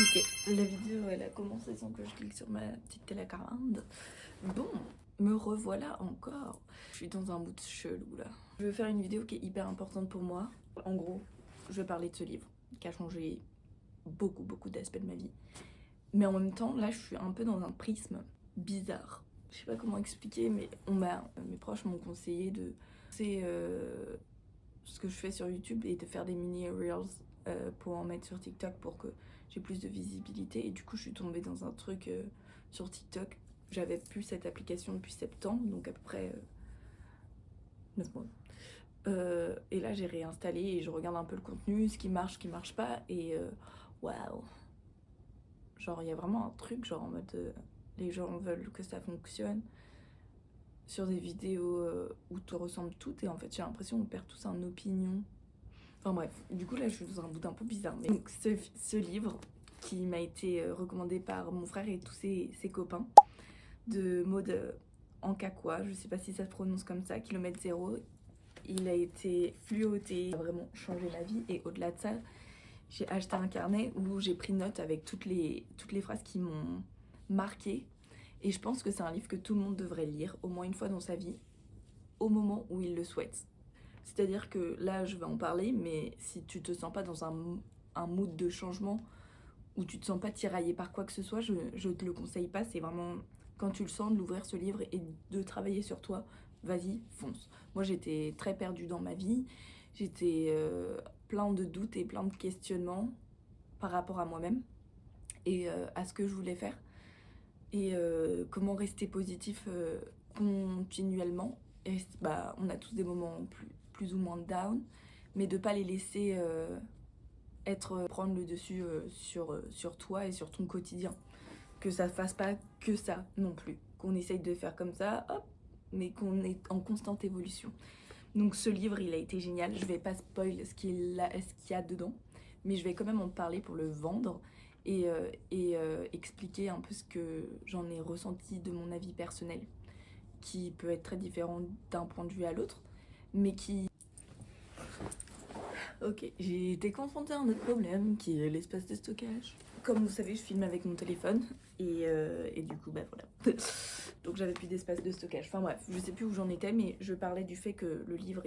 Ok, la vidéo elle a commencé sans que je clique sur ma petite télécommande. Bon, me revoilà encore. Je suis dans un mood chelou là. Je veux faire une vidéo qui est hyper importante pour moi. En gros, je vais parler de ce livre qui a changé beaucoup d'aspects de ma vie. Mais en même temps, là je suis un peu dans un prisme bizarre. Je sais pas comment expliquer, mais mes proches m'ont conseillé de... C'est ce que je fais sur YouTube et de faire des mini reels pour en mettre sur TikTok pour que j'ai plus de visibilité. Et du coup, je suis tombée dans un truc sur TikTok. J'avais plus cette application depuis septembre, donc à peu près 9 mois. Et là, j'ai réinstallé et je regarde un peu le contenu, ce qui marche pas. Et waouh! Genre, il y a vraiment un truc, genre en mode les gens veulent que ça fonctionne sur des vidéos où tout ressemble tout. Et en fait, j'ai l'impression qu'on perd tous un opinion. Enfin bref, du coup là je suis dans un bout un peu bizarre. Mais donc ce livre qui m'a été recommandé par mon frère et tous ses copains de Maud Ankakwa, je sais pas si ça se prononce comme ça, Kilomètre Zéro, il a été fluoté, il a vraiment changé ma vie. Et au-delà de ça, j'ai acheté un carnet où j'ai pris note avec toutes les phrases qui m'ont marqué. Et je pense que c'est un livre que tout le monde devrait lire au moins une fois dans sa vie, au moment où il le souhaite. C'est-à-dire que là, je vais en parler, mais si tu te sens pas dans un mood de changement, ou tu te sens pas tiraillé par quoi que ce soit, je te le conseille pas. C'est vraiment, quand tu le sens, de l'ouvrir ce livre et de travailler sur toi, vas-y, fonce. Moi, j'étais très perdue dans ma vie. J'étais plein de doutes et plein de questionnements par rapport à moi-même et à ce que je voulais faire. Et comment rester positif continuellement. Et bah, on a tous des moments plus ou moins down, mais de pas les laisser prendre le dessus sur toi et sur ton quotidien. Que ça fasse pas que ça non plus. Qu'on essaye de faire comme ça, hop, mais qu'on est en constante évolution. Donc ce livre, il a été génial. Je vais pas spoil ce qu'il y a dedans, mais je vais quand même en parler pour le vendre et expliquer un peu ce que j'en ai ressenti de mon avis personnel, qui peut être très différent d'un point de vue à l'autre, mais qui... Ok, j'ai été confrontée à un autre problème, qui est l'espace de stockage. Comme vous savez, je filme avec mon téléphone, et du coup, bah voilà. Donc j'avais plus d'espace de stockage. Enfin bref, je sais plus où j'en étais, mais je parlais du fait que le livre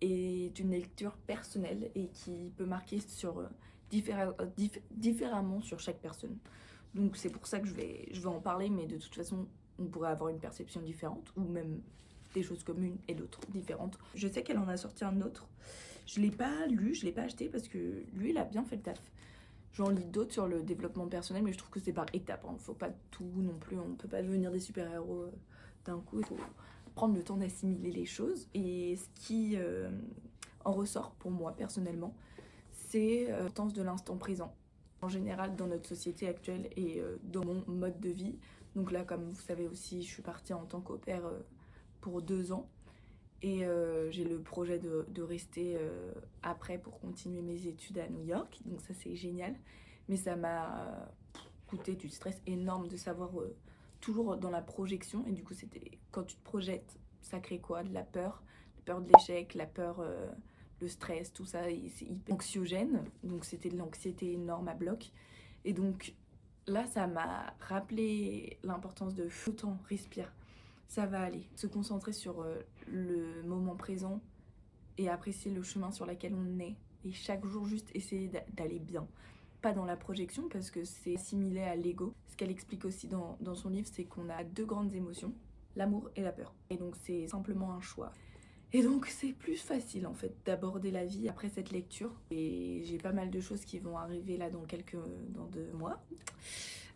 est une lecture personnelle et qui peut marquer différemment sur chaque personne. Donc c'est pour ça que je vais en parler, mais de toute façon, on pourrait avoir une perception différente, ou même des choses communes et d'autres différentes. Je sais qu'elle en a sorti un autre. Je l'ai pas lu, je l'ai pas acheté parce que lui, il a bien fait le taf. J'en lis d'autres sur le développement personnel, mais je trouve que c'est par étapes. Hein. Faut pas tout non plus, on peut pas devenir des super-héros d'un coup. Il faut prendre le temps d'assimiler les choses. Et ce qui en ressort pour moi personnellement, c'est l'importance de l'instant présent. En général, dans notre société actuelle et dans mon mode de vie. Donc là, comme vous savez aussi, je suis partie en tant qu'au pair pour 2 ans. Et j'ai le projet de rester après pour continuer mes études à New York. Donc ça, c'est génial. Mais ça m'a coûté du stress énorme de savoir toujours dans la projection. Et du coup, c'était quand tu te projettes, ça crée quoi? De la peur de l'échec, la peur, le stress, tout ça. C'est hyper anxiogène. Donc c'était de l'anxiété énorme à bloc. Et donc là, ça m'a rappelé l'importance de autant respire. Ça va aller. Se concentrer sur le moment présent et apprécier le chemin sur lequel on est. Et chaque jour, juste essayer d'aller bien. Pas dans la projection, parce que c'est assimilé à l'ego. Ce qu'elle explique aussi dans son livre, c'est qu'on a 2 grandes émotions, l'amour et la peur. Et donc c'est simplement un choix. Et donc c'est plus facile en fait d'aborder la vie après cette lecture. Et j'ai pas mal de choses qui vont arriver là dans 2 mois.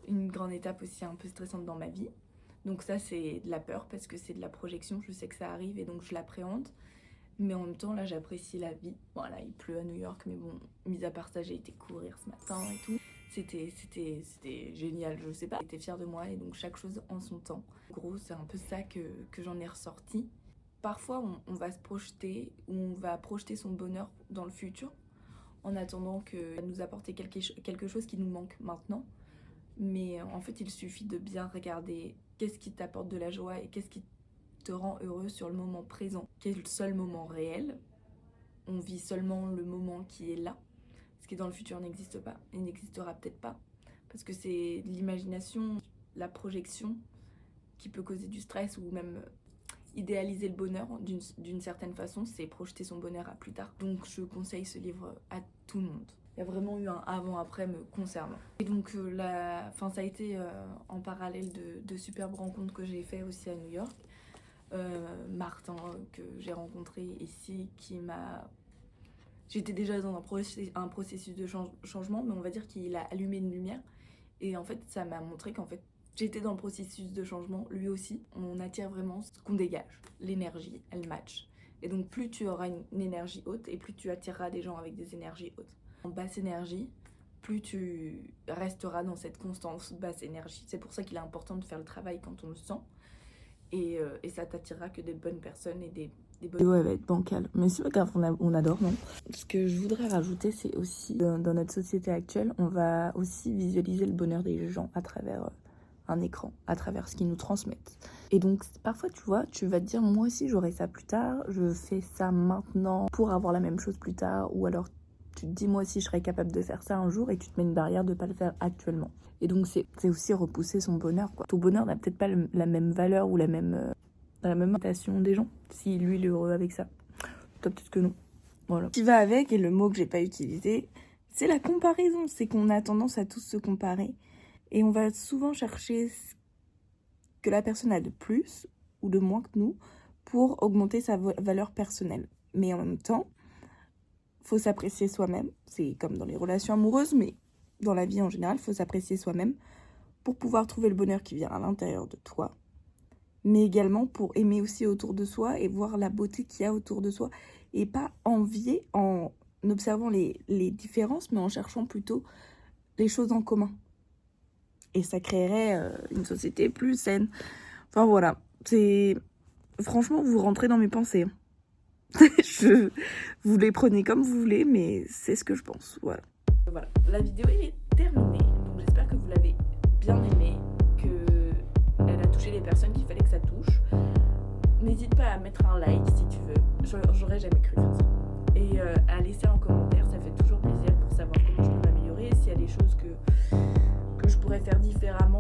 Une grande étape aussi un peu stressante dans ma vie. Donc ça c'est de la peur parce que c'est de la projection, je sais que ça arrive et donc je l'appréhende. Mais en même temps là j'apprécie la vie. Voilà, il pleut à New York mais bon, mis à part ça j'ai été courir ce matin et tout. C'était génial, je sais pas, j'étais fière de moi et donc chaque chose en son temps. En gros c'est un peu ça que j'en ai ressorti. Parfois on va se projeter, ou on va projeter son bonheur dans le futur en attendant que nous apporter quelque chose qui nous manque maintenant. Mais en fait, il suffit de bien regarder qu'est-ce qui t'apporte de la joie et qu'est-ce qui te rend heureux sur le moment présent. Quel est le seul moment réel? On vit seulement le moment qui est là. ce qui est dans le futur n'existe pas et n'existera peut-être pas. Parce que c'est l'imagination, la projection qui peut causer du stress ou même idéaliser le bonheur d'une certaine façon, c'est projeter son bonheur à plus tard. Donc je conseille ce livre à tout le monde. Il y a vraiment eu un avant-après me concernant. Et donc ça a été en parallèle de superbes rencontres que j'ai fait aussi à New York. Martin que j'ai rencontré ici qui m'a... J'étais déjà dans un processus de changement, mais on va dire qu'il a allumé une lumière. Et en fait, ça m'a montré qu'en fait, j'étais dans le processus de changement, lui aussi. On attire vraiment ce qu'on dégage. L'énergie, elle match. Et donc, plus tu auras une énergie haute et plus tu attireras des gens avec des énergies hautes. En basse énergie, plus tu resteras dans cette constance basse énergie. C'est pour ça qu'il est important de faire le travail quand on le sent. Et ça t'attirera que des bonnes personnes et des bonnes... Ouais, elle va être bancale. Mais c'est pas grave, on adore, non? Ce que je voudrais rajouter, c'est aussi, dans notre société actuelle, on va aussi visualiser le bonheur des gens à travers un écran, à travers ce qu'ils nous transmettent. Et donc, parfois, tu vois, tu vas te dire, moi aussi, j'aurai ça plus tard, je fais ça maintenant pour avoir la même chose plus tard, ou alors tu te dis, moi aussi, je serais capable de faire ça un jour, et tu te mets une barrière de pas le faire actuellement. Et donc, c'est aussi repousser son bonheur, quoi. Ton bonheur n'a peut-être pas la même valeur ou la même notation des gens, si lui, il est heureux avec ça. Toi, peut-être que non. Voilà. Ce qui va avec, et le mot que j'ai pas utilisé, c'est la comparaison. C'est qu'on a tendance à tous se comparer. Et on va souvent chercher ce que la personne a de plus ou de moins que nous pour augmenter sa valeur personnelle. Mais en même temps, faut s'apprécier soi-même. C'est comme dans les relations amoureuses, mais dans la vie en général, il faut s'apprécier soi-même pour pouvoir trouver le bonheur qui vient à l'intérieur de toi, mais également pour aimer aussi autour de soi et voir la beauté qu'il y a autour de soi et pas envier en observant les différences, mais en cherchant plutôt les choses en commun. Et ça créerait une société plus saine. Enfin voilà, franchement, vous rentrez dans mes pensées. Vous les prenez comme vous voulez, mais c'est ce que je pense, voilà. Voilà, la vidéo est terminée, donc j'espère que vous l'avez bien aimée, qu'elle a touché les personnes qu'il fallait que ça touche. N'hésite pas à mettre un like si tu veux, j'aurais jamais cru faire ça. Et à laisser un commentaire, ça fait toujours plaisir pour savoir comment je peux m'améliorer, s'il y a des choses que je pourrais faire différemment